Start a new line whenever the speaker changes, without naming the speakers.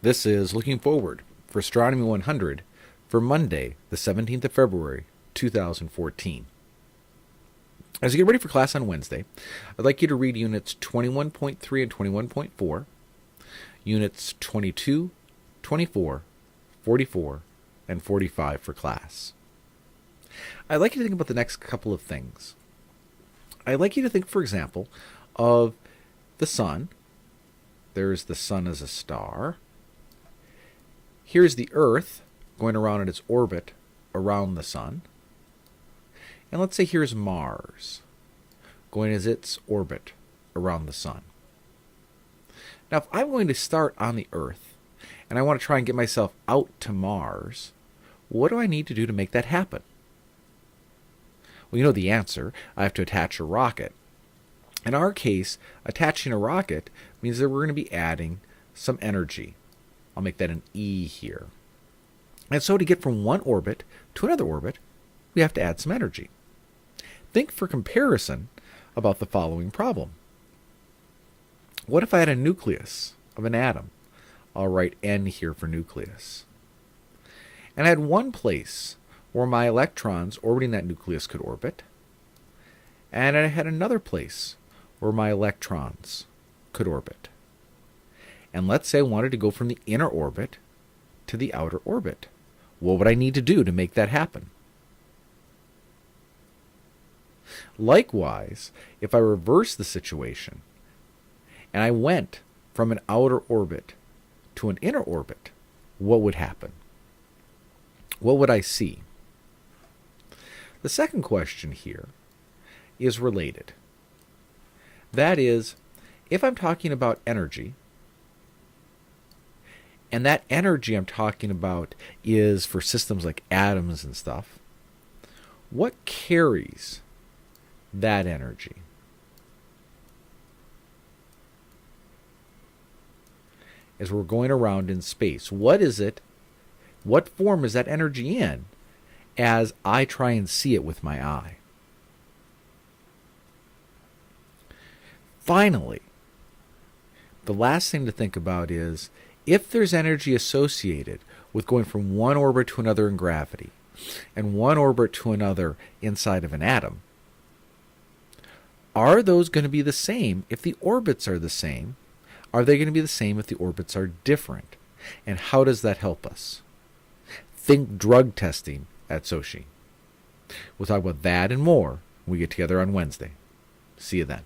This is Looking Forward for Astronomy 100 for Monday, the 17th of February, 2014. As you get ready for class on Wednesday, I'd like you to read Units 21.3 and 21.4, Units 22, 24, 44, and 45 for class. I'd like you to think about the next couple of things. I'd like you to think, for example, of the sun. There's the sun as a star. Here's the Earth going around in its orbit around the sun. And let's say here's Mars going as its orbit around the sun. Now, if I'm going to start on the Earth and I want to try and get myself out to Mars, what do I need to do to make that happen? Well, you know the answer. I have to attach a rocket. In our case, attaching a rocket means that we're going to be adding some energy. I'll make that an E here. And so to get from one orbit to another orbit, we have to add some energy. Think for comparison about the following problem. What if I had a nucleus of an atom? I'll write N here for nucleus. And I had one place where my electrons orbiting that nucleus could orbit, and I had another place where my electrons could orbit. And let's say I wanted to go from the inner orbit to the outer orbit. What would I need to do to make that happen? Likewise, if I reverse the situation and I went from an outer orbit to an inner orbit, what would happen? What would I see? The second question here is related. That is, if I'm talking about energy, and that energy I'm talking about is for systems like atoms and stuff, what carries that energy? As we're going around in space, what is it? What form is that energy in as I try and see it with my eye? Finally, the last thing to think about is if there's energy associated with going from one orbit to another in gravity and one orbit to another inside of an atom, are those going to be the same if the orbits are the same? Are they going to be the same if the orbits are different? And how does that help us? Think drug testing at Sochi. We'll talk about that and more when we get together on Wednesday. See you then.